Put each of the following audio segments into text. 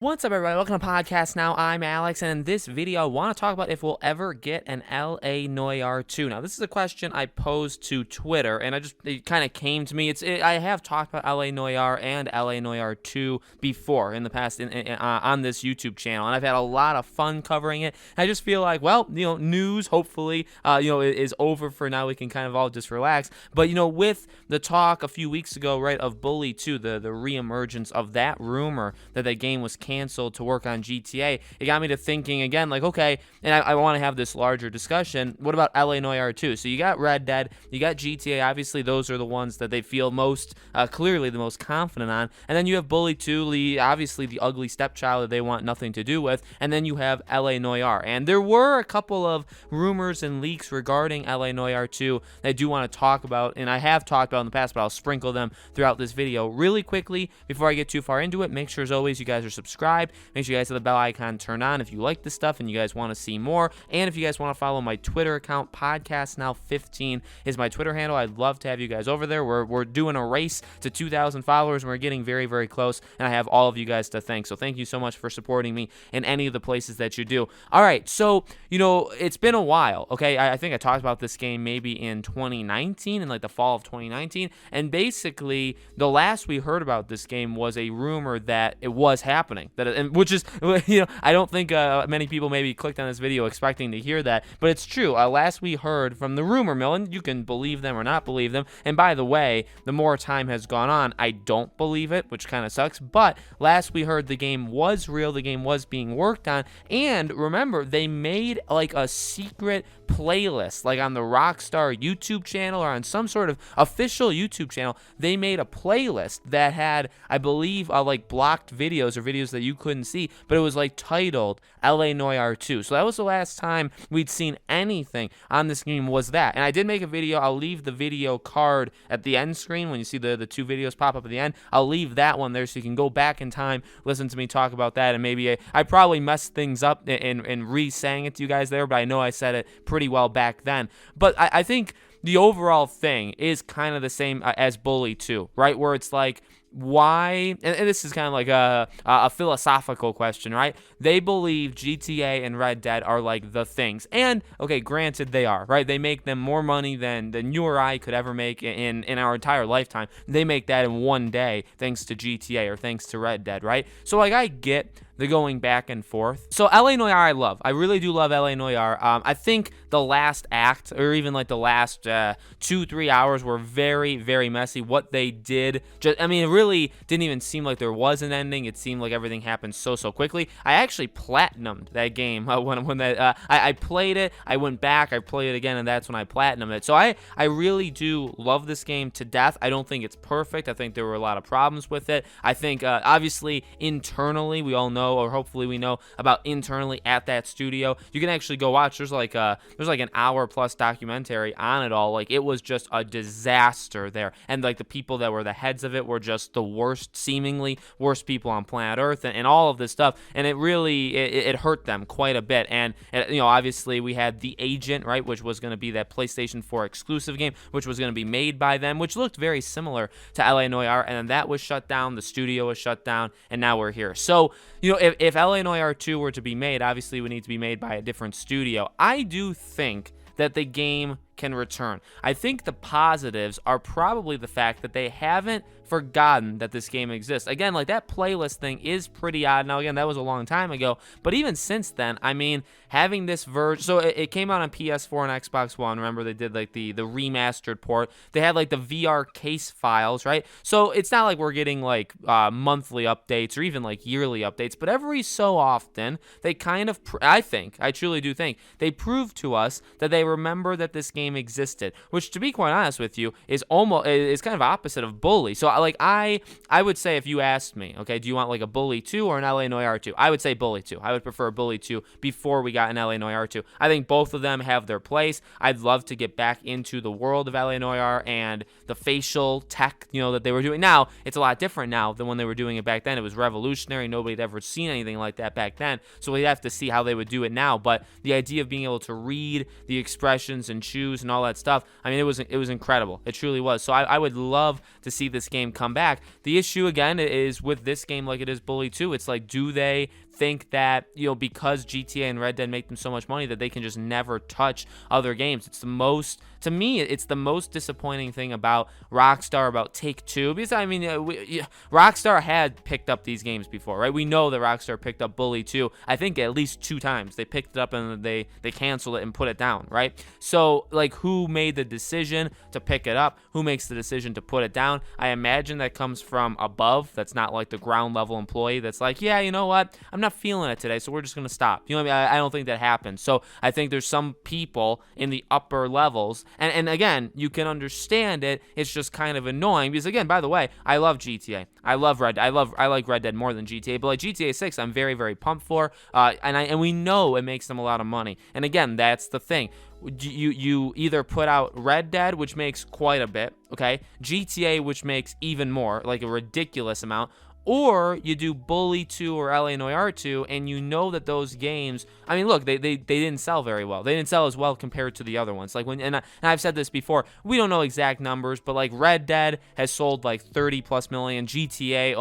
What's up, everybody? Welcome to Podcast Now. I'm Alex, and in this video, I want to talk about if we'll ever get an LA Noire 2. Now, this is a question I posed to Twitter, and it kind of came to me. I have talked about LA Noire and LA Noire 2 before in the past on this YouTube channel, and I've had a lot of fun covering it. I just feel like, well, news hopefully, is over for now. We can kind of all just relax. But, with the talk a few weeks ago, right, of Bully 2, the reemergence of that rumor that the game was canceled to work on GTA, it got me to thinking again, like, okay, and I want to have this larger discussion. What about LA Noire 2? So you got Red Dead, you got GTA, obviously those are the ones that they feel most clearly the most confident on, and then you have Bully 2, obviously the ugly stepchild that they want nothing to do with, and then you have LA Noire. And there were a couple of rumors and leaks regarding LA Noire 2 that I do want to talk about, and I have talked about in the past, but I'll sprinkle them throughout this video really quickly. Before I get too far into it, make sure as always you guys are subscribed. Make sure you guys have the bell icon turned on if you like this stuff and you guys want to see more. And if you guys want to follow my Twitter account, Podcast Now 15 is my Twitter handle. I'd love to have you guys over there. We're doing a race to 2,000 followers, and we're getting very, very close. And I have all of you guys to thank. So thank you so much for supporting me in any of the places that you do. All right, so it's been a while. Okay, I think I talked about this game maybe in 2019, in like the fall of 2019, and basically the last we heard about this game was a rumor that it was happening. Which is, I don't think many people maybe clicked on this video expecting to hear that, but it's true. Last we heard from the rumor mill, and you can believe them or not believe them, and by the way, the more time has gone on, I don't believe it, which kind of sucks, but last we heard the game was real, the game was being worked on, and remember, they made like a secret playlist, like on the Rockstar YouTube channel or on some sort of official YouTube channel. They made a playlist that had, I believe, like blocked videos or videos that you couldn't see, but it was like titled LA Noire 2. So that was the last time we'd seen anything on this game, was that. And I did make a video. I'll leave the video card at the end screen when you see the two videos pop up at the end. I'll leave that one there so you can go back in time, listen to me talk about that, and maybe I probably messed things up and re-sang it to you guys there, but I know I said it pretty well back then. But I think the overall thing is kind of the same as Bully 2, right? Where it's like, why, and this is kind of like a philosophical question, right? They believe GTA and Red Dead are like the things, and okay, granted they are, right? They make them more money than you or I could ever make in our entire lifetime. They make that in one day thanks to GTA or thanks to Red Dead, right? So like, I get the going back and forth. So LA Noire I love. I really do love LA Noire. I think the last act, or even like the last 2-3 hours, were very, very messy. What they did, it really didn't even seem like there was an ending. It seemed like everything happened so quickly. I actually platinumed that game when I played it. I went back, I played it again, and that's when I platinumed it. So I really do love this game to death. I don't think it's perfect. I think there were a lot of problems with it. I think obviously internally we all know, or hopefully we know about internally at that studio. You can actually go watch. There's like an hour plus documentary on it all. Like, it was just a disaster there, and like the people that were the heads of it were just the worst, seemingly worst people on planet Earth, and all of this stuff. And it really it hurt them quite a bit. And obviously we had The Agent, right, which was going to be that PlayStation 4 exclusive game, which was going to be made by them, which looked very similar to LA Noire, and then that was shut down. The studio was shut down, and now we're here. So if LA Noire 2 were to be made, obviously it would need to be made by a different studio. I do think that the game can return. I think the positives are probably the fact that they haven't forgotten that this game exists. Again, like, that playlist thing is pretty odd. Now, again, that was a long time ago, but even since then, I mean, having this version, so it came out on PS4 and Xbox One. Remember, they did like the remastered port. They had like the VR case files, right? So it's not like we're getting like monthly updates or even like yearly updates, but every so often they kind of, I truly do think they prove to us that they remember that this game existed, which, to be quite honest with you, is kind of opposite of Bully. So like, I would say, if you asked me, okay, do you want like a Bully 2 or an LA Noire 2? I would say Bully 2. I would prefer Bully 2 before we got an LA Noire 2. I think both of them have their place. I'd love to get back into the world of LA Noire and the facial tech, that they were doing. Now, it's a lot different now than when they were doing it back then. It was revolutionary. Nobody had ever seen anything like that back then. So we'd have to see how they would do it now. But the idea of being able to read the expressions and choose and all that stuff, I mean, it was incredible. It truly was. So I would love to see this game game come back. The issue again is with this game, like it is Bully 2. It's like, do they think that, because GTA and Red Dead make them so much money that they can just never touch other games? To me, it's the most disappointing thing about Rockstar, about Take-Two, because Rockstar had picked up these games before, right? We know that Rockstar picked up Bully 2, I think at least 2 times. They picked it up and they canceled it and put it down, right? So, like, who made the decision to pick it up? Who makes the decision to put it down? I imagine that comes from above. That's not like the ground level employee that's like, yeah, you know what? I'm not feeling it today, so we're just going to stop. You know what I mean? I don't think that happens. So I think there's some people in the upper levels, and again, you can understand it. It's just kind of annoying because, again, by the way, I love GTA. I like Red Dead more than GTA, but like GTA 6, I'm very, very pumped for, and we know it makes them a lot of money. And again, that's the thing. You either put out Red Dead, which makes quite a bit, okay, GTA, which makes even more, like a ridiculous amount, or you do Bully 2 or LA Noire 2, and you know that those games, I mean, look, they didn't sell very well. They didn't sell as well compared to the other ones. Like and I've said this before, we don't know exact numbers, but like Red Dead has sold like 30 plus million. GTA,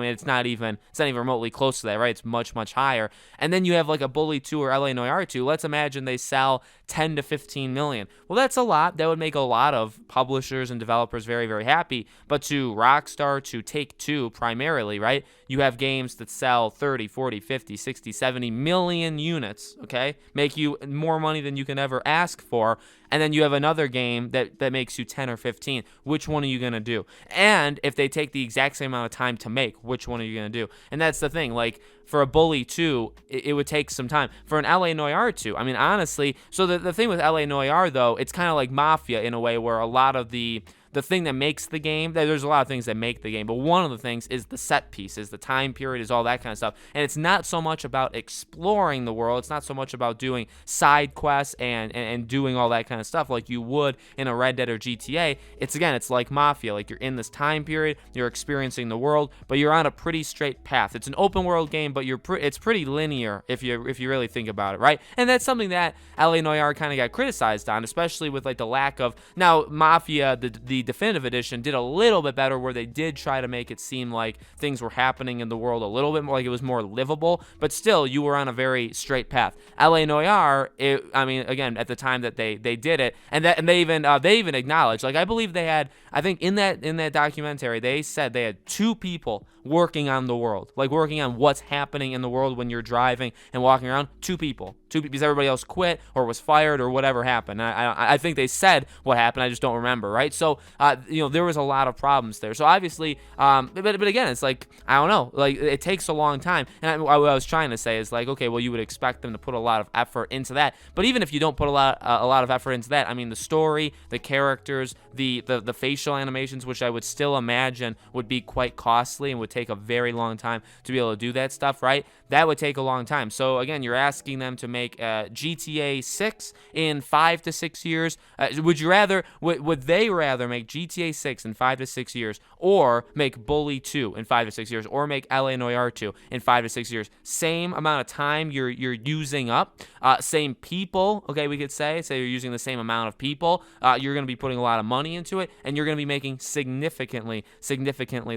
it's not even remotely close to that, right? It's much, much higher. And then you have like a Bully 2 or LA Noire 2. Let's imagine they sell 10 to 15 million. Well, that's a lot. That would make a lot of publishers and developers very, very happy. But to Rockstar, to Take-Two primarily, right? You have games that sell 30, 40, 50, 60, 70 million units, okay? Make you more money than you can ever ask for. And then you have another game that makes you 10 or 15. Which one are you going to do? And if they take the exact same amount of time to make, which one are you going to do? And that's the thing. Like, for a Bully 2, it would take some time. For an LA Noire 2, I mean, honestly, so the thing with LA Noire, though, it's kind of like Mafia in a way where a lot of the thing that makes the game, there's a lot of things that make the game, but one of the things is the set pieces, the time period, is all that kind of stuff. And it's not so much about exploring the world. It's not so much about doing side quests and doing all that kind of stuff like you would in a Red Dead or GTA. It's like Mafia. Like, you're in this time period, you're experiencing the world, but you're on a pretty straight path. It's an open world game, but it's pretty linear if you really think about it, right? And that's something that LA Noire kind of got criticized on, especially with like the lack of, now Mafia, the definitive edition, did a little bit better where they did try to make it seem like things were happening in the world a little bit more, like it was more livable, but still you were on a very straight path. LA Noire, again, at the time that they did it, and they even acknowledged, like, I believe they had, I think in that documentary, they said they had 2 people working on the world, like working on what's happening in the world when you're driving and walking around. 2 people, because everybody else quit or was fired or whatever happened. I think they said what happened, I just don't remember, right? So there was a lot of problems there. So obviously, but again, it's like, I don't know, like, it takes a long time. And what I was trying to say is, like, okay, well, you would expect them to put a lot of effort into that, but even if you don't put a lot of effort into that, I mean, the story, the characters, the facial animations, which I would still imagine would be quite costly and would take a very long time to be able to do that stuff, right? That would take a long time. So again, you're asking them to make GTA 6 in 5 to 6 years. Would they rather make GTA 6 in 5 to 6 years, or make Bully 2 in 5 to 6 years, or make LA Noire 2 in 5 to 6 years? Same amount of time you're using up, same people, okay, we could say you're using the same amount of people, you're going to be putting a lot of money into it, and you're going to be making significantly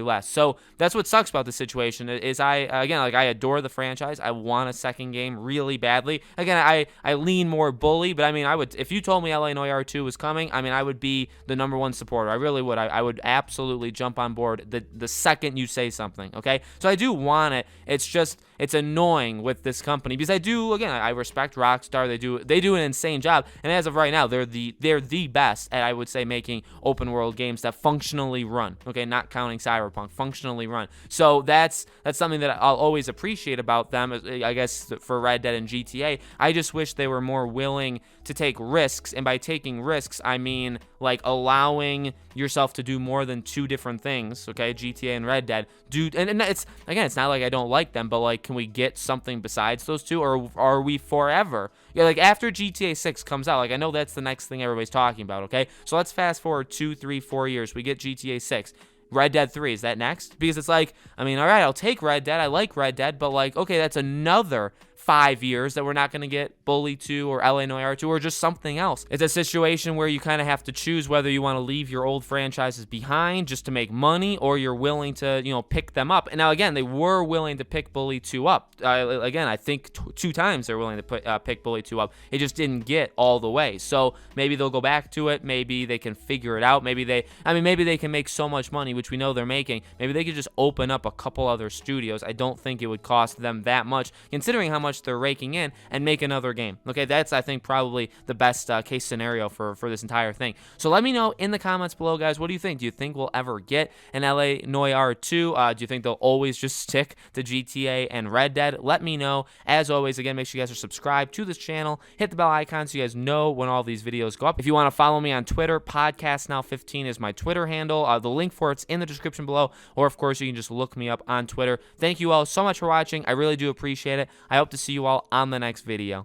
less. So that's what sucks about the situation is I adore the franchise. I want a second game really badly. Again, I lean more Bully, but I mean, if you told me LA Noire 2 was coming, I mean, I would be the number one supporter. I really would. I would absolutely jump on board the second you say something, okay? So I do want it. It's just, it's annoying with this company because I respect Rockstar. They do an insane job, and as of right now, they're the best at, I would say, making open world games that functionally run, okay? Not counting Cyberpunk, functionally run. So that's something that I'll always appreciate about them, I guess, for Red Dead and GTA. I just wish they were more willing to take risks, and by taking risks, I mean like allowing yourself to do more than 2 different things, okay? GTA and Red Dead. And it's not like I don't like them, but like, can we get something besides those 2, or are we forever? Yeah, like after GTA 6 comes out, like I know that's the next thing everybody's talking about, okay? So let's fast forward 2, 3, 4 years. We get GTA 6. Red Dead 3, is that next? Because it's like, I mean, all right, I'll take Red Dead. I like Red Dead, but like, okay, that's another 5 years that we're not going to get Bully 2 or LA Noire 2 or just something else. It's a situation where you kind of have to choose whether you want to leave your old franchises behind just to make money, or you're willing to, pick them up. And now, again, they were willing to pick Bully 2 up. Again, I think 2 times they're willing to pick Bully 2 up. It just didn't get all the way. So maybe they'll go back to it. Maybe they can figure it out. Maybe they can make so much money, which we know they're making. Maybe they could just open up a couple other studios. I don't think it would cost them that much, considering how much they're raking in, and make another game. Okay, that's, I think, probably the best case scenario for this entire thing. So let me know in the comments below, guys. What do you think? Do you think we'll ever get an LA Noire 2? Do you think they'll always just stick to GTA and Red Dead? Let me know. As always, again, make sure you guys are subscribed to this channel. Hit the bell icon so you guys know when all these videos go up. If you want to follow me on Twitter, PodcastNow15 is my Twitter handle. The link for it's in the description below, or of course you can just look me up on Twitter. Thank you all so much for watching. I really do appreciate it. I hope to see you all on the next video.